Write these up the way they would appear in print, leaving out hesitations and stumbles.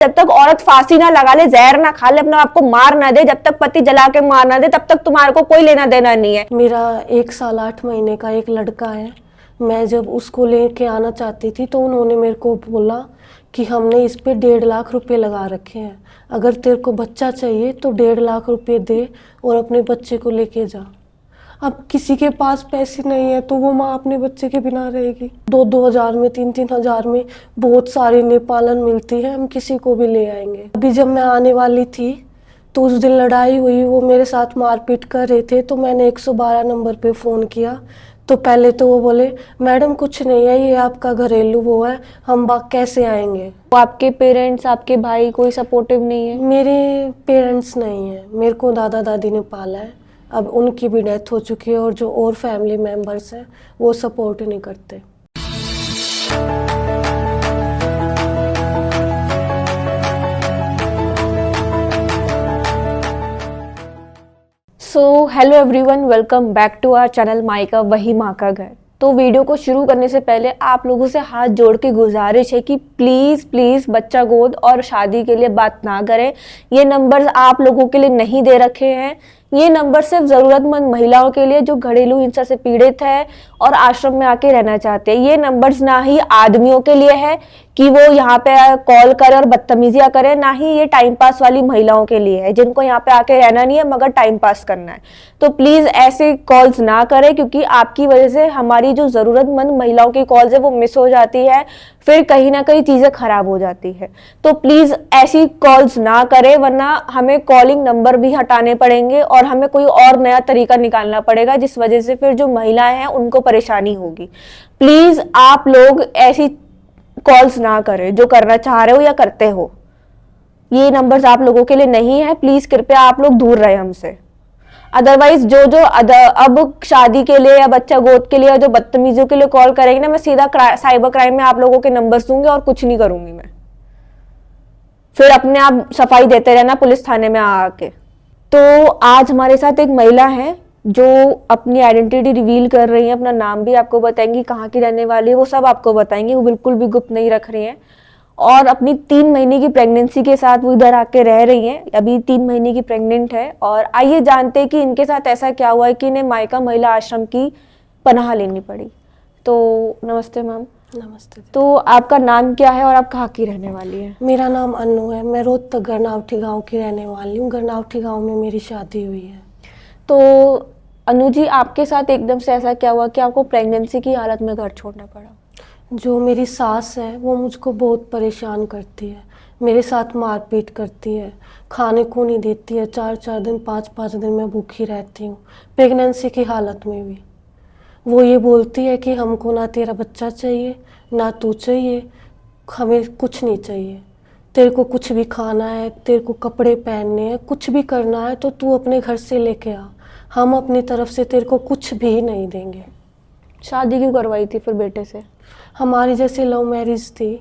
जब तक औरत फांसी ना लगा ले, जहर ना खा ले, अपने आप को मार ना दे, जब तक पति जला के मार ना दे, तब तक तुम्हारे को कोई लेना देना नहीं है। मेरा 1 साल 8 महीने का एक लड़का है। मैं जब उसको लेके आना चाहती थी तो उन्होंने मेरे को बोला कि हमने इस पे 1.5 लाख रुपए लगा रखे हैं, अगर तेरे को बच्चा चाहिए तो 1.5 लाख रुपए दे और अपने बच्चे को लेके जा। अब किसी के पास पैसे नहीं है तो वो माँ अपने बच्चे के बिना रहेगी। 2-2 हज़ार में, 3-3 हज़ार में बहुत सारी नेपालन मिलती है, हम किसी को भी ले आएंगे। अभी जब मैं आने वाली थी तो उस दिन लड़ाई हुई, वो मेरे साथ मारपीट कर रहे थे, तो मैंने 112 नंबर पे फ़ोन किया। तो पहले तो वो बोले मैडम कुछ नहीं है, ये आपका घरेलू वो है, हम कैसे आएंगे। तो आपके पेरेंट्स, आपके भाई कोई सपोर्टिव नहीं है? मेरे पेरेंट्स नहीं है, मेरे को दादा दादी ने पाला है, अब उनकी भी डेथ हो चुकी है और जो और फैमिली मेम्बर्स हैं वो सपोर्ट नहीं करते। So hello everyone, welcome back to our channel मायका वही माँ का घर। तो वीडियो को शुरू करने से पहले आप लोगों से हाथ जोड़ के गुजारिश है कि प्लीज़ प्लीज़ बच्चा गोद और शादी के लिए बात ना करें। ये नंबर्स आप लोगों के लिए नहीं दे रखे हैं। ये नंबर सिर्फ ज़रूरतमंद महिलाओं के लिए जो घरेलू हिंसा से पीड़ित है और आश्रम में आके रहना चाहते हैं। ये नंबर्स ना ही आदमियों के लिए है कि वो यहाँ पे कॉल करे और बदतमीजियाँ करे, ना ही ये टाइम पास वाली महिलाओं के लिए है जिनको यहाँ पे आके रहना नहीं है मगर टाइम पास करना है। तो प्लीज़ ऐसे कॉल्स ना करें, क्योंकि आपकी वजह से हमारी जो ज़रूरतमंद महिलाओं की कॉल्स है वो मिस हो जाती है, फिर कहीं ना कहीं चीज़ें खराब हो जाती है। तो प्लीज़ ऐसी कॉल्स ना करें, वरना हमें कॉलिंग नंबर भी हटाने पड़ेंगे और हमें कोई और नया तरीका निकालना पड़ेगा, जिस वजह से फिर जो महिलाएं हैं उनको परेशानी होगी। प्लीज़ आप लोग ऐसी कॉल्स ना करें जो करना चाह रहे हो या करते हो। ये नंबर्स आप लोगों के लिए नहीं है, प्लीज़ कृपया आप लोग दूर रहे हमसे। अदरवाइज जो अब शादी के लिए या बच्चा गोद के लिए या जो बदतमीजियों के लिए कॉल करेंगे ना, मैं सीधा साइबर क्राइम में आप लोगों के नंबर्स दूंगी और कुछ नहीं करूंगी मैं। फिर अपने आप सफाई देते रहना पुलिस थाने में आके। तो आज हमारे साथ एक महिला है जो अपनी आइडेंटिटी रिवील कर रही है, अपना नाम भी आपको बताएंगी, कहाँ की रहने वाली है वो सब आपको बताएंगी, वो बिल्कुल भी गुप्त नहीं रख रही है। और अपनी 3 महीने की प्रेगनेंसी के साथ वो इधर आके रह रही हैं, अभी 3 महीने की प्रेग्नेंट है। और आइए जानते हैं कि इनके साथ ऐसा क्या हुआ है कि इन्हें मायका महिला आश्रम की पनाह लेनी पड़ी। तो नमस्ते मैम। नमस्ते। तो आपका नाम क्या है और आप कहाँ की रहने वाली है? मेरा नाम अनु है, मैं रोहतक गरनावटी गाँव की रहने वाली हूँ। गरनावटी गाँव में मेरी शादी हुई है। तो अनु जी, आपके साथ एकदम से ऐसा क्या हुआ कि आपको प्रेगनेंसी की हालत में घर छोड़ना पड़ा? जो मेरी सास है वो मुझको बहुत परेशान करती है, मेरे साथ मारपीट करती है, खाने को नहीं देती है, 4-4 दिन 5-5 दिन मैं भूखी रहती हूँ प्रेगनेंसी की हालत में भी। वो ये बोलती है कि हमको ना तेरा बच्चा चाहिए ना तू चाहिए, हमें कुछ नहीं चाहिए, तेरे को कुछ भी खाना है, तेरे को कपड़े पहनने हैं, कुछ भी करना है तो तू अपने घर से लेके आ, हम अपनी तरफ से तेरे को कुछ भी नहीं देंगे। शादी क्यों करवाई थी फिर बेटे से? हमारी जैसे लव मैरिज थी,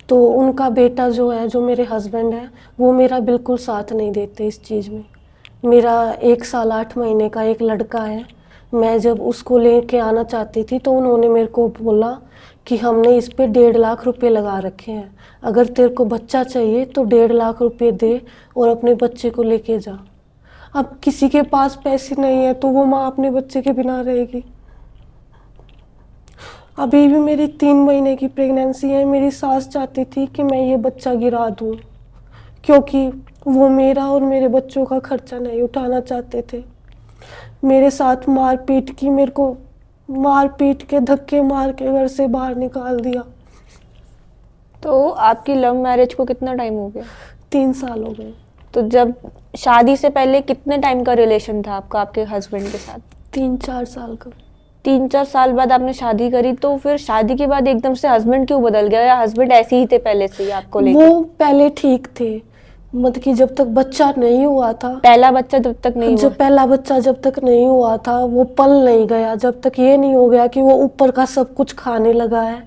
तो उनका बेटा जो है, जो मेरे हस्बैंड है, वो मेरा बिल्कुल साथ नहीं देते इस चीज़ में। मेरा 1 साल 8 महीने का एक लड़का है। मैं जब उसको लेके आना चाहती थी तो उन्होंने मेरे को बोला कि हमने इस पे 1.5 लाख रुपए लगा रखे हैं, अगर तेरे को बच्चा चाहिए तो 1.5 लाख रुपए दे और अपने बच्चे को लेके जा। अब किसी के पास पैसे नहीं है तो वो माँ अपने बच्चे के बिना रहेगी। अभी भी मेरी 3 महीने की प्रेगनेंसी है। मेरी सास चाहती थी कि मैं ये बच्चा गिरा दूँ, क्योंकि वो मेरा और मेरे बच्चों का खर्चा नहीं उठाना चाहते थे। मेरे साथ मारपीट की, मेरे को मारपीट के धक्के मार के घर से बाहर निकाल दिया। तो आपकी लव मैरिज को कितना टाइम हो गया? 3 साल हो गए। तो जब शादी से पहले कितने टाइम का रिलेशन था आपका आपके हस्बैंड के साथ? 3-4 साल का। 3-4 साल बाद आपने शादी करी, तो फिर शादी के बाद एकदम से हस्बैंड क्यों बदल गया, या हस्बैंड ऐसे ही थे पहले से ही आपको लेके? वो पहले ठीक थे, मतलब कि जब तक बच्चा नहीं हुआ था, पहला बच्चा जब तक नहीं हुआ? जब पहला बच्चा जब तक नहीं हुआ था, वो पल नहीं गया जब तक ये नहीं हो गया कि वो ऊपर का सब कुछ खाने लगा है।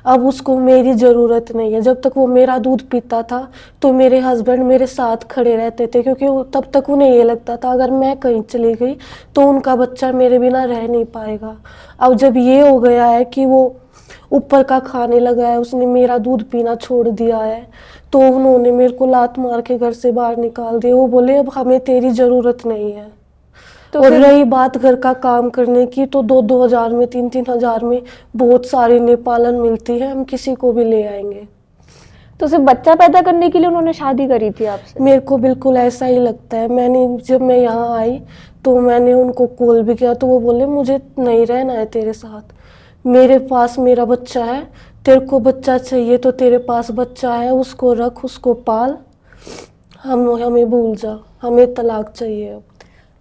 अब उसको मेरी ज़रूरत नहीं है। जब तक वो मेरा दूध पीता था तो मेरे हस्बैंड मेरे साथ खड़े रहते थे, क्योंकि तब तक उन्हें ये लगता था अगर मैं कहीं चली गई तो उनका बच्चा मेरे बिना रह नहीं पाएगा। अब जब ये हो गया है कि वो ऊपर का खाने लगा है, उसने मेरा दूध पीना छोड़ दिया है। तो उन्होंने मेरे को लात मार के घर से बाहर निकाल दिया। वो बोले अब हमें तेरी ज़रूरत नहीं है। तो और फिर रही बात घर का काम करने की, तो 2-2 हज़ार में, 3-3 हज़ार में बहुत सारी नेपालन मिलती है, हम किसी को भी ले आएंगे। तो सिर्फ बच्चा पैदा करने के लिए उन्होंने शादी करी थी आपसे? मेरे को बिल्कुल ऐसा ही लगता है। जब मैं यहाँ आई तो मैंने उनको कॉल भी किया, तो वो बोले मुझे नहीं रहना है तेरे साथ, मेरे पास मेरा बच्चा है, तेरे को बच्चा चाहिए तो तेरे पास बच्चा है, उसको रख, उसको पाल, हमें भूल जा, हमें तलाक चाहिए अब।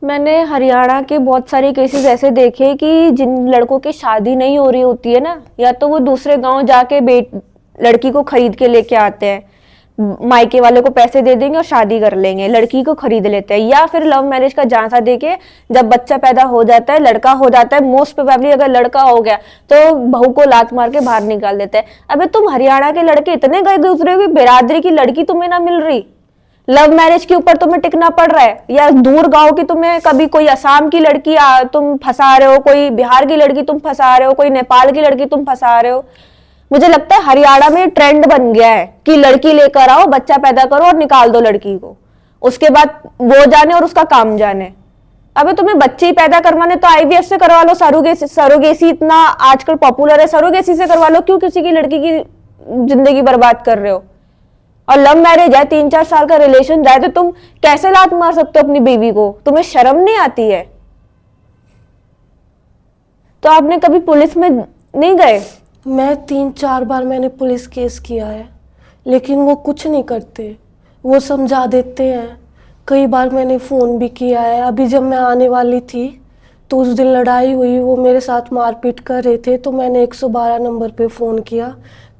मैंने हरियाणा के बहुत सारे केसेस ऐसे देखे कि जिन लड़कों की शादी नहीं हो रही होती है ना, या तो वो दूसरे गांव जाके लड़की को खरीद के लेके आते हैं, मायके वाले को पैसे दे देंगे और शादी कर लेंगे, लड़की को खरीद लेते हैं, या फिर लव मैरिज का झांसा देके जब बच्चा पैदा हो जाता है, लड़का हो जाता है, मोस्ट प्रोबेबली अगर लड़का हो गया तो बहू को लात मार के बाहर निकाल देते हैं। अबे तुम हरियाणा के लड़के इतने गए गुजरे हुए, बिरादरी की लड़की तुम्हें ना मिल रही, लव मैरिज के ऊपर तुम्हें टिकना पड़ रहा है, या दूर गांव की तुम्हें कभी कोई असम की लड़की तुम फंसा रहे हो, कोई बिहार की लड़की तुम फंसा रहे हो, कोई नेपाल की लड़की तुम फंसा रहे हो। मुझे लगता है हरियाणा में ट्रेंड बन गया है कि लड़की लेकर आओ, बच्चा पैदा करो और निकाल दो लड़की को, उसके बाद वो जाने और उसका काम जाने। अबे तुम्हें बच्चे ही पैदा करवाने तो आईवीएफ से करवा लो, सरोगेसी इतना आजकल पॉपुलर है, सरोगेसी से करवा लो, क्यों किसी की लड़की की जिंदगी बर्बाद कर रहे हो? और लव मैरिज है, 3-4 साल का रिलेशन जाए तो तुम कैसे लात मार सकते हो अपनी बीवी को? तुम्हें शर्म नहीं आती है? तो आपने कभी पुलिस में नहीं गए? मैं 3-4 बार मैंने पुलिस केस किया है, लेकिन वो कुछ नहीं करते, वो समझा देते हैं। कई बार मैंने फ़ोन भी किया है। अभी जब मैं आने वाली थी तो उस दिन लड़ाई हुई, वो मेरे साथ मारपीट कर रहे थे, तो मैंने 112 नंबर पे फ़ोन किया।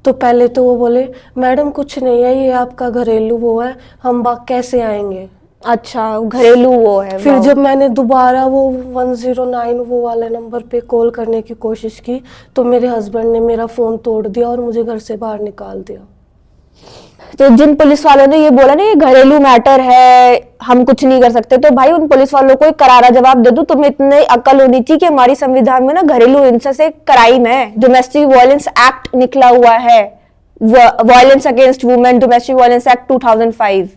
तो पहले तो वो बोले मैडम कुछ नहीं है, ये आपका घरेलू वो है, हम कैसे आएंगे। अच्छा, घरेलू वो है। फिर जब मैंने दोबारा वो 109 वो वाले नंबर पे कॉल करने की कोशिश की तो मेरे हस्बैंड ने मेरा फ़ोन तोड़ दिया और मुझे घर से बाहर निकाल दिया। तो जिन पुलिस वालों ने ये बोला ना ये घरेलू मैटर है, हम कुछ नहीं कर सकते, तो भाई उन पुलिस वालों को एक करारा जवाब दे दूं, तुम्हें इतनी अक्ल होनी चाहिए कि हमारी संविधान में ना घरेलू हिंसा से क्राइम है, डोमेस्टिक वायलेंस एक्ट निकला हुआ है, violence against women domestic violence act 2005।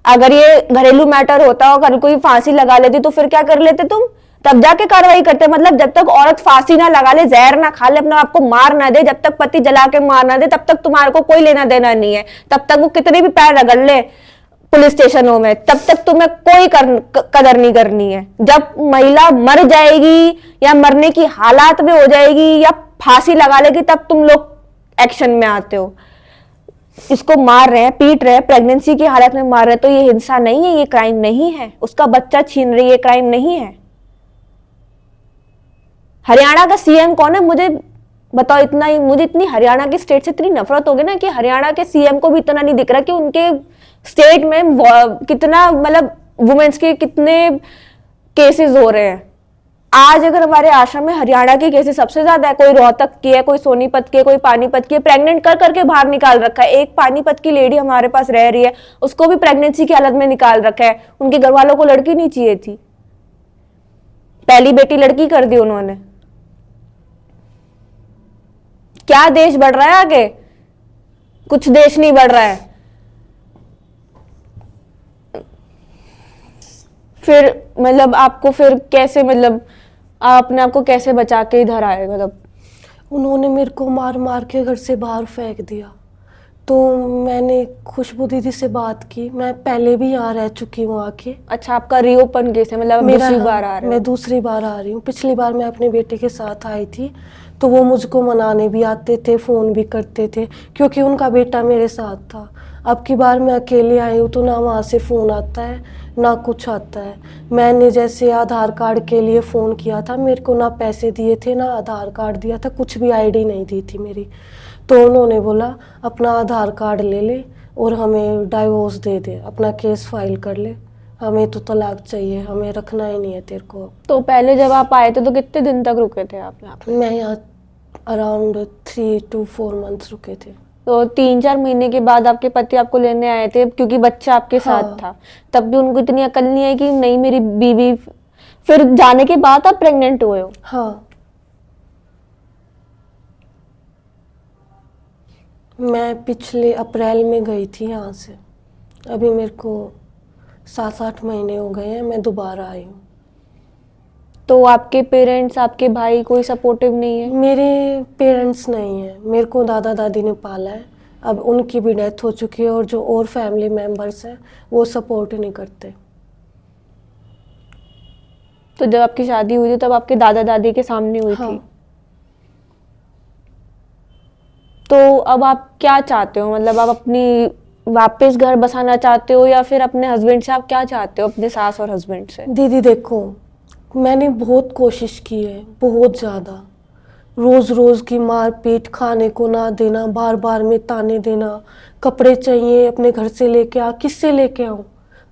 अगर ये घरेलू मैटर होता और कल कोई फांसी लगा लेती तो फिर क्या कर लेते तुम? तब जाके कार्रवाई करते। मतलब जब तक औरत फांसी ना लगा ले, जहर ना खा ले, अपना आपको मार ना दे, जब तक पति जला के मार ना दे, तब तक तुम्हारे को कोई लेना देना नहीं है। तब तक वो कितने भी पैर रगड़ ले पुलिस स्टेशनों में, तब तक तुम्हें कोई कदर नहीं करनी है। जब महिला मर जाएगी या मरने की हालात में हो जाएगी या फांसी लगा लेगी, तब तुम लोग एक्शन में आते हो। इसको मार रहे हैं, पीट रहे हैं, प्रेगनेंसी की हालत में मार रहे हैं, तो ये हिंसा नहीं है, ये क्राइम नहीं है। उसका बच्चा छीन रही है, क्राइम नहीं है। हरियाणा का सीएम कौन है मुझे बताओ? इतना ही मुझे इतनी हरियाणा की स्टेट से इतनी नफरत हो गई ना कि हरियाणा के सीएम को भी इतना नहीं दिख रहा कि उनके स्टेट में कितना मतलब वुमेन्स के कितने केसेस हो रहे हैं। आज अगर हमारे आश्रम में हरियाणा के केसेस सबसे ज्यादा है, कोई रोहतक की है, कोई सोनीपत की है, कोई पानीपत की है, प्रेग्नेंट कर करके बाहर निकाल रखा है। एक पानीपत की लेडी हमारे पास रह रही है, उसको भी प्रेगनेंसी की हालत में निकाल रखा है। उनके घर वालों को लड़की नहीं चाहिए थी, पहली बेटी लड़की कर दी उन्होंने। क्या देश बढ़ रहा है आगे? कुछ देश नहीं बढ़ रहा है। फिर मतलब आपको फिर कैसे, मतलब आप अपने आप को कैसे बचा के इधर आए? मतलब उन्होंने मेरे को मार मार के घर से बाहर फेंक दिया। तो मैंने खुशबू दीदी से बात की, मैं पहले भी यहाँ रह चुकी हूँ आके। अच्छा, आपका रीओपन केस है, मतलब दूसरी बार आ रहे हो? मैं दूसरी बार आ रही हूँ। पिछली बार मैं अपने बेटे के साथ आई थी तो वो मुझको मनाने भी आते थे, फ़ोन भी करते थे, क्योंकि उनका बेटा मेरे साथ था। अब की बार मैं अकेले आई हूँ तो ना वहाँ से फ़ोन आता है ना कुछ आता है। मैंने जैसे आधार कार्ड के लिए फ़ोन किया था, मेरे को ना पैसे दिए थे ना आधार कार्ड दिया था, कुछ भी आईडी नहीं दी थी मेरी। तो उन्होंने बोला अपना आधार कार्ड ले ले और हमें डाइवोर्स दे दे, अपना केस फाइल कर ले, हमें तो तलाक चाहिए, हमें रखना ही नहीं है तेरे को। तो पहले जब आप आए थे तो कितने दिन तक रुके थे आप यहाँ पे? मैं यहाँ अराउंड 3 to 4 months रुके थे। तो 3-4 महीने के बाद आपके पति आपको लेने आए थे, क्योंकि बच्चा आपके साथ था। तब भी उनको इतनी अकल नहीं है कि नहीं मेरी बीवी। फिर जाने के बाद आप प्रेग्नेंट हुए हो? हाँ। मैं पिछले अप्रैल में गई थी यहाँ से। अभी मेरे को 7-8 महीने हो गए हैं, मैं दोबारा आई हूँ। तो आपके पेरेंट्स, आपके भाई कोई सपोर्टिव नहीं है? मेरे पेरेंट्स नहीं हैं, मेरे को दादा दादी ने पाला है। अब उनकी भी डेथ हो चुकी है और जो और फैमिली मेम्बर्स हैं वो सपोर्ट नहीं करते। तो जब आपकी शादी हुई थी तब आपके दादा दादी के सामने हुई हाँ। थी? तो अब आप क्या चाहते हो, मतलब आप अपनी वापस घर बसाना चाहते हो या फिर अपने हस्बैंड से आप क्या चाहते हो, अपने सास और हस्बैंड से? दीदी देखो, मैंने बहुत कोशिश की है, बहुत ज़्यादा। रोज़ रोज़ की मार पीट, खाने को ना देना, बार बार में ताने देना, कपड़े चाहिए अपने घर से लेके आ, किससे लेके आऊँ?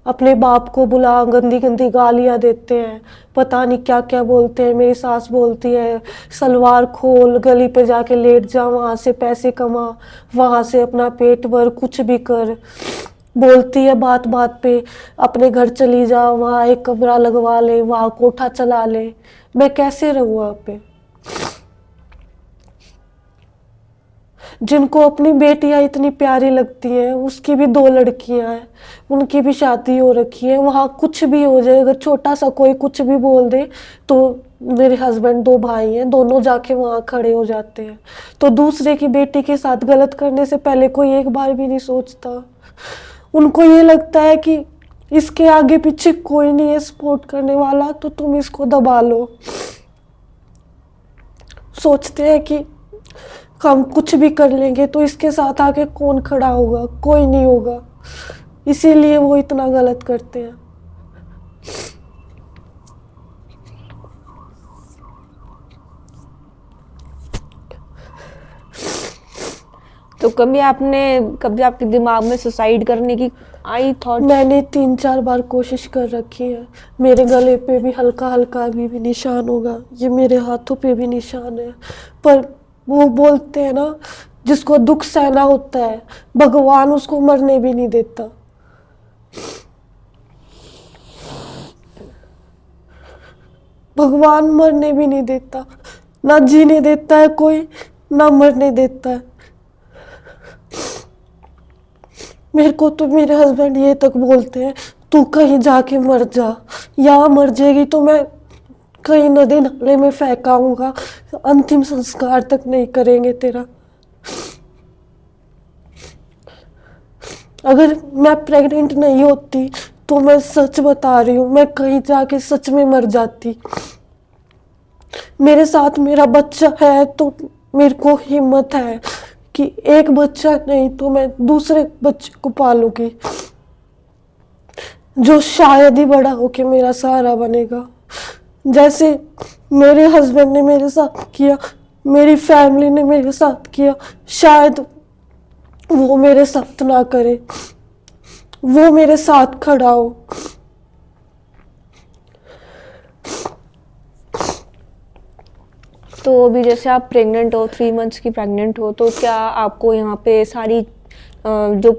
अपने बाप को बुला, गंदी गंदी गालियाँ देते हैं, पता नहीं क्या क्या बोलते हैं। मेरी सास बोलती है सलवार खोल, गली पे जाके लेट जा, वहाँ से पैसे कमा, वहाँ से अपना पेट भर, कुछ भी कर। बोलती है बात बात पे अपने घर चली जा, वहाँ एक कमरा लगवा ले, वहाँ कोठा चला ले। मैं कैसे रहूँ वहाँ पे? जिनको अपनी बेटियां इतनी प्यारी लगती हैं, उसकी भी 2 लड़कियां हैं, उनकी भी शादी हो रखी है। वहाँ कुछ भी हो जाए, अगर छोटा सा कोई कुछ भी बोल दे तो मेरे हस्बैंड 2 भाई हैं, दोनों जाके वहाँ खड़े हो जाते हैं। तो दूसरे की बेटी के साथ गलत करने से पहले कोई एक बार भी नहीं सोचता। उनको ये लगता है कि इसके आगे पीछे कोई नहीं है सपोर्ट करने वाला, तो तुम इसको दबा लो। सोचते हैं कि हम कुछ भी कर लेंगे तो इसके साथ आके कौन खड़ा होगा, कोई नहीं होगा। इसीलिए वो इतना गलत करते हैं। तो कभी आपके दिमाग में सुसाइड करने की आई थॉट? मैंने 3-4 बार कोशिश कर रखी है। मेरे गले पे भी हल्का हल्का अभी भी निशान होगा, ये मेरे हाथों पे भी निशान है। पर वो बोलते हैं ना, जिसको दुख सहना होता है भगवान उसको मरने भी नहीं देता। भगवान मरने भी नहीं देता, ना जीने देता है कोई, ना मरने देता है। मेरे को तो मेरे हस्बैंड ये तक बोलते हैं तू कहीं जाके मर जा, यहाँ मर जाएगी तो मैं कहीं नदी नाले में फेंकाऊंगा, अंतिम संस्कार तक नहीं करेंगे तेरा। अगर मैं प्रेग्नेंट नहीं होती तो मैं सच बता रही हूँ, मैं कहीं जाके सच में मर जाती। मेरे साथ मेरा बच्चा है तो मेरे को हिम्मत है कि एक बच्चा नहीं तो मैं दूसरे बच्चे को पालूंगी, जो शायद ही बड़ा होके मेरा सहारा बनेगा। जैसे मेरे हस्बैंड ने मेरे साथ किया, मेरी फैमिली ने मेरे साथ किया, शायद वो मेरे साथ ना करे, वो मेरे साथ खड़ा हो। तो अभी जैसे आप प्रेग्नेंट हो, 3 मंथ्स की प्रेग्नेंट हो, तो क्या आपको यहाँ पे सारी जो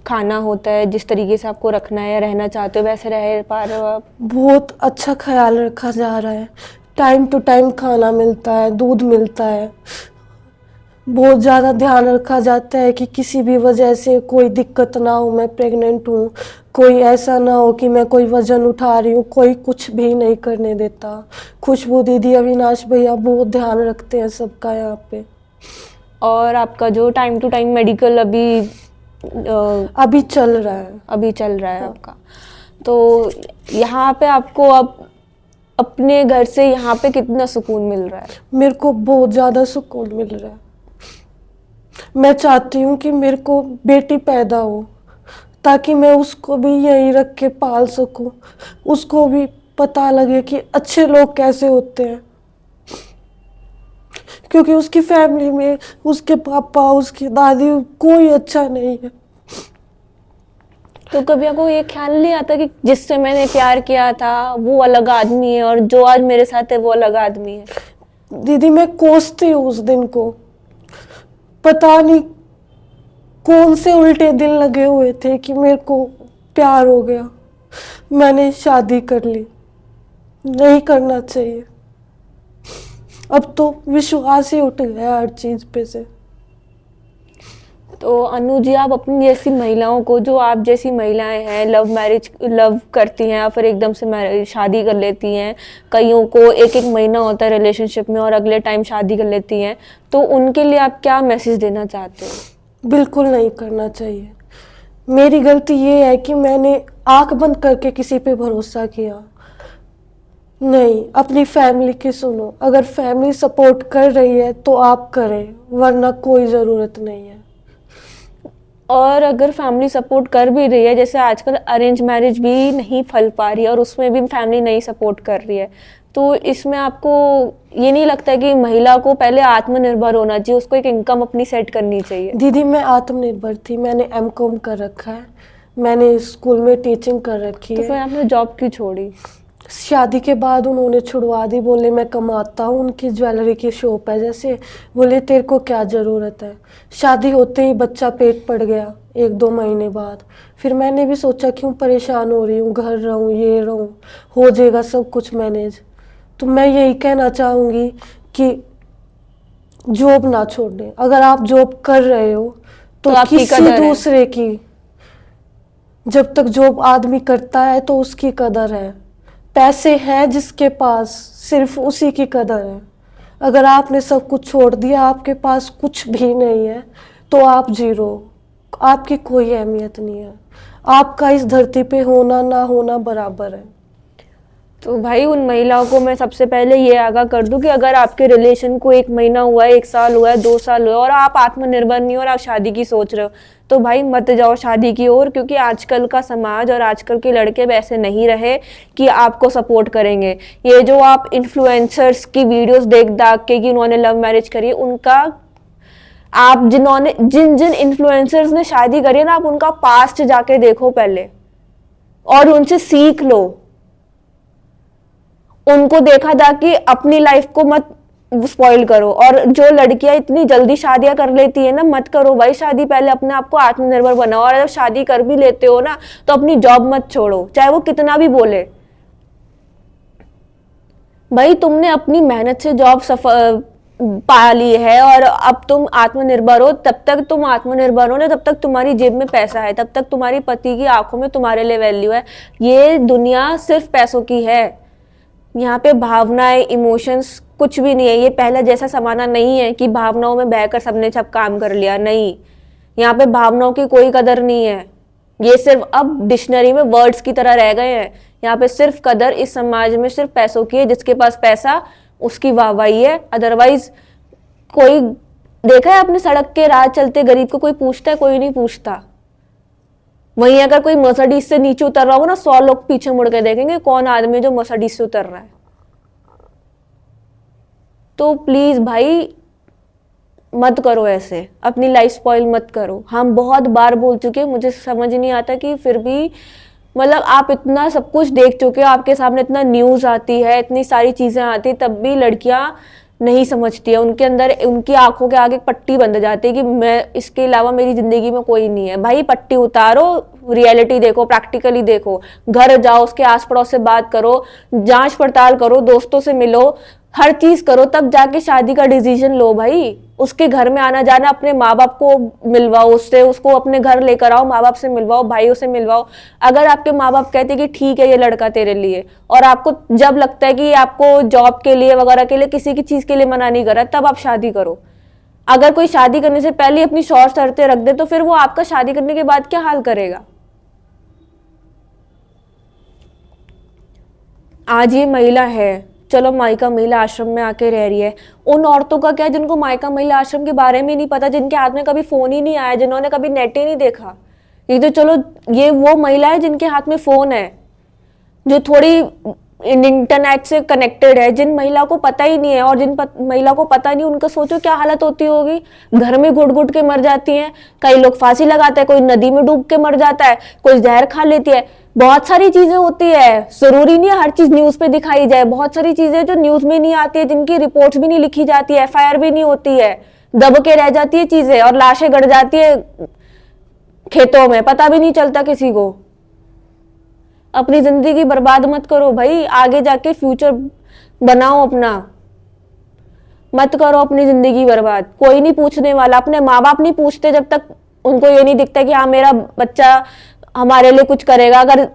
खाना होता है, जिस तरीके से आपको रखना है या रहना चाहते हो वैसे रह पा रहे हो आप? बहुत अच्छा ख्याल रखा जा रहा है, टाइम टू टाइम खाना मिलता है, दूध मिलता है, बहुत ज़्यादा ध्यान रखा जाता है कि किसी भी वजह से कोई दिक्कत ना हो। मैं प्रेग्नेंट हूँ, कोई ऐसा ना हो कि मैं कोई वजन उठा रही हूँ, कोई कुछ भी नहीं करने देता। खुशबू दीदी, अविनाश भैया बहुत ध्यान रखते हैं सबका यहाँ पे। और आपका जो टाइम टू टाइम मेडिकल अभी चल रहा है। हाँ। आपका तो यहाँ पे आपको अब अपने घर से यहाँ पे कितना सुकून मिल रहा है? मेरे को बहुत ज़्यादा सुकून मिल रहा है। मैं चाहती हूँ कि मेरे को बेटी पैदा हो ताकि मैं उसको भी यहीं रख के पाल सकूं, उसको भी पता लगे कि अच्छे लोग कैसे होते हैं। क्योंकि उसकी फैमिली में उसके पापा, उसकी दादी, कोई अच्छा नहीं है। तो कभी आपको ये ख्याल नहीं आता कि जिससे मैंने प्यार किया था वो अलग आदमी है और जो आज मेरे साथ है वो अलग आदमी है? दीदी मैं कोसती हूँ उस दिन को, पता नहीं कौन से उल्टे दिन लगे हुए थे कि मेरे को प्यार हो गया, मैंने शादी कर ली। नहीं करना चाहिए। अब तो विश्वास ही उठ गया हर चीज पे से। तो अनु जी, आप अपनी जैसी महिलाओं को, जो आप जैसी महिलाएं हैं, लव करती हैं या फिर एकदम से शादी कर लेती हैं, कईयों को एक एक महीना होता है रिलेशनशिप में और अगले टाइम शादी कर लेती हैं, तो उनके लिए आप क्या मैसेज देना चाहते हो? बिल्कुल नहीं करना चाहिए। मेरी गलती ये है कि मैंने आंख बंद करके किसी पे भरोसा किया। नहीं, अपनी फैमिली की सुनो। अगर फैमिली सपोर्ट कर रही है तो आप करें, वरना कोई ज़रूरत नहीं है। और अगर फैमिली सपोर्ट कर भी रही है, जैसे आजकल अरेंज मैरिज भी नहीं फल पा रही है और उसमें भी फैमिली नहीं सपोर्ट कर रही है, तो इसमें आपको ये नहीं लगता कि महिला को पहले आत्मनिर्भर होना चाहिए, उसको एक इनकम अपनी सेट करनी चाहिए? दीदी, मैं आत्मनिर्भर थी। मैंने एमकॉम कर रखा है, मैंने स्कूल में टीचिंग कर रखी तो है। फिर आपने जॉब क्यों छोड़ी? शादी के बाद उन्होंने छुड़वा दी। बोले मैं कमाता हूँ, उनकी ज्वेलरी की शॉप है जैसे। बोले तेरे को क्या ज़रूरत है। शादी होते ही बच्चा पेट पड़ गया 1-2 महीने बाद। फिर मैंने भी सोचा क्यों परेशान हो रही हूँ, घर रहूँ, ये रहूँ, हो जाएगा सब कुछ मैनेज। तो मैं यही कहना चाहूँगी कि जॉब ना छोड़ें। अगर आप जॉब कर रहे हो तो आपकी किसी कदर है। दूसरे की, जब तक जॉब आदमी करता है तो उसकी कदर है। पैसे हैं जिसके पास, सिर्फ उसी की कदर है। अगर आपने सब कुछ छोड़ दिया, आपके पास कुछ भी नहीं है, तो आप जीरो, आपकी कोई अहमियत नहीं है। आपका इस धरती पे होना ना होना बराबर है। तो भाई, उन महिलाओं को मैं सबसे पहले ये आगाह कर दूं कि अगर आपके रिलेशन को 1 महीना हुआ है, 1 साल हुआ है, 2 साल हुआ है और आप आत्मनिर्भर नहीं हो और आप शादी की सोच रहे हो, तो भाई मत जाओ शादी की ओर, क्योंकि आजकल का समाज और आजकल के लड़के वैसे नहीं रहे कि आपको सपोर्ट करेंगे। ये जो आप इन्फ्लुएंसर्स की वीडियोस देख दाख के कि उन्होंने लव मैरिज करी है, उनका आप जिन जिन इन्फ्लुएंसर्स ने शादी करी है ना, आप उनका पास्ट जाके देखो पहले और उनसे सीख लो। उनको देखा था कि अपनी लाइफ को मत स्पॉइल करो। और जो लड़कियां इतनी जल्दी शादियां कर लेती है ना, मत करो भाई शादी, पहले अपने आप को आत्मनिर्भर बनाओ। और जब शादी कर भी लेते हो ना, तो अपनी जॉब मत छोड़ो, चाहे वो कितना भी बोले। भाई तुमने अपनी मेहनत से जॉब पा ली है और अब तुम आत्मनिर्भर हो। तब तक तुम आत्मनिर्भर हो ना, तब तक तुम्हारी जेब में पैसा है, तब तक तुम्हारी पति की आंखों में तुम्हारे लिए वैल्यू है। ये दुनिया सिर्फ पैसों की है, यहाँ पे भावनाएं, इमोशंस कुछ भी नहीं है। ये पहला जैसा जमाना नहीं है कि भावनाओं में बहकर सबने सब काम कर लिया। नहीं, यहाँ पे भावनाओं की कोई कदर नहीं है। ये सिर्फ अब डिक्शनरी में वर्ड्स की तरह रह गए हैं। यहाँ पे सिर्फ कदर इस समाज में सिर्फ पैसों की है। जिसके पास पैसा उसकी वाहवाही है, अदरवाइज कोई, देखा है आपने सड़क के राह चलते गरीब को कोई पूछता है? कोई नहीं पूछता। वहीं अगर कोई मर्सिडीज से नीचे उतर रहा हो ना, 100 लोग पीछे मुड़ के देखेंगे कौन आदमी जो मर्सिडीज से उतर रहा है। तो प्लीज भाई मत करो ऐसे, अपनी लाइफ स्पॉइल मत करो। हम बहुत बार बोल चुके हैं, मुझे समझ नहीं आता कि फिर भी मतलब आप इतना सब कुछ देख चुके हो, आपके सामने इतना न्यूज आती है, इतनी सारी चीजें आती, तब भी लड़कियां नहीं समझती है। उनके अंदर, उनकी आंखों के आगे पट्टी बंध जाती है कि मैं, इसके अलावा मेरी जिंदगी में कोई नहीं है। भाई पट्टी उतारो, रियलिटी देखो, प्रैक्टिकली देखो, घर जाओ, उसके आस पड़ोस से बात करो, जांच पड़ताल करो, दोस्तों से मिलो, हर चीज करो, तब जाके शादी का डिसीजन लो। भाई उसके घर में आना जाना, अपने माँ बाप को मिलवाओ उससे, उसको अपने घर लेकर आओ, माँ बाप से मिलवाओ, भाइयों से मिलवाओ। अगर आपके माँ बाप कहते कि ठीक है ये लड़का तेरे लिए, और आपको जब लगता है कि आपको जॉब के लिए वगैरह के लिए, किसी की चीज के लिए मना नहीं कर रहा, तब आप शादी करो। अगर कोई शादी करने से पहले अपनी शॉर्ट शर्तें रख दे, तो फिर वो आपका शादी करने के बाद क्या हाल करेगा? आज ये महिला है, चलो मायका महिला आश्रम में आके रह रही है। उन औरतों का क्या जिनको मायका महिला आश्रम के बारे में नहीं पता, जिनके हाथ में कभी फोन ही नहीं आया, जिन्होंने कभी नेट ही नहीं देखा। ये तो चलो, ये वो महिला है जिनके हाथ में फोन है, जो थोड़ी इंटरनेट से कनेक्टेड है। जिन महिला को पता ही नहीं है और जिन महिला को पता नहीं, उनका सोचो क्या हालत होती होगी। घर में घुट घुट के मर जाती हैं, कई लोग फांसी लगाते हैं, कोई नदी में डूब के मर जाता है, कोई जहर खा लेती है। बहुत सारी चीजें होती है, जरूरी नहीं है हर चीज न्यूज पे दिखाई जाए। बहुत सारी चीजें जो न्यूज में नहीं आती है, जिनकी रिपोर्ट्स भी नहीं लिखी जाती है, एफआईआर भी नहीं होती है, दब के रह जाती है चीजें, और लाशें गड़ जाती है खेतों में, पता भी नहीं चलता किसी को। अपनी जिंदगी बर्बाद मत करो भाई, आगे जाके फ्यूचर बनाओ अपना, मत करो अपनी जिंदगी बर्बाद। कोई नहीं पूछने वाला, अपने माँ बाप नहीं पूछते जब तक उनको ये नहीं दिखता कि हाँ मेरा बच्चा हमारे लिए कुछ करेगा। अगर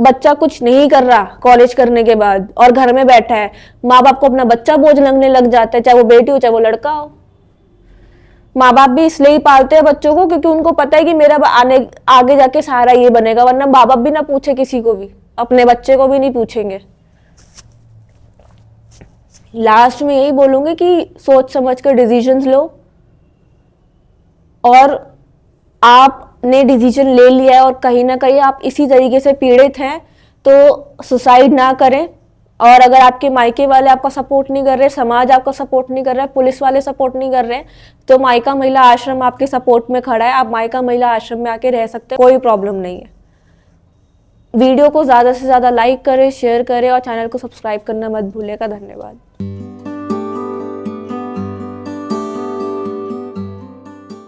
बच्चा कुछ नहीं कर रहा कॉलेज करने के बाद और घर में बैठा है, माँ बाप को अपना बच्चा बोझ लगने लग जाता है, चाहे वो बेटी हो चाहे वो लड़का हो। माँ बाप भी इसलिए ही पालते हैं बच्चों को क्योंकि उनको पता है कि मेरा आगे जाके सहारा ये बनेगा, वरना माँ बाप भी ना पूछे किसी को भी, अपने बच्चे को भी नहीं पूछेंगे। लास्ट में यही बोलूंगी कि सोच समझ कर डिसीजंस लो, और आपने डिसीजन ले लिया है और कहीं ना कहीं आप इसी तरीके से पीड़ित हैं तो सुसाइड ना करें। और अगर आपके मायके वाले आपका सपोर्ट नहीं कर रहे, समाज आपका सपोर्ट नहीं कर रहा है, पुलिस वाले सपोर्ट नहीं कर रहे हैं, तो मायका महिला आश्रम आपके सपोर्ट में खड़ा है। आप मायका महिला आश्रम में आके रह सकते हैं, कोई प्रॉब्लम नहीं है। वीडियो को ज़्यादा से ज़्यादा लाइक करें, शेयर करें और चैनल को सब्सक्राइब करना मत भूलिएगा। धन्यवाद।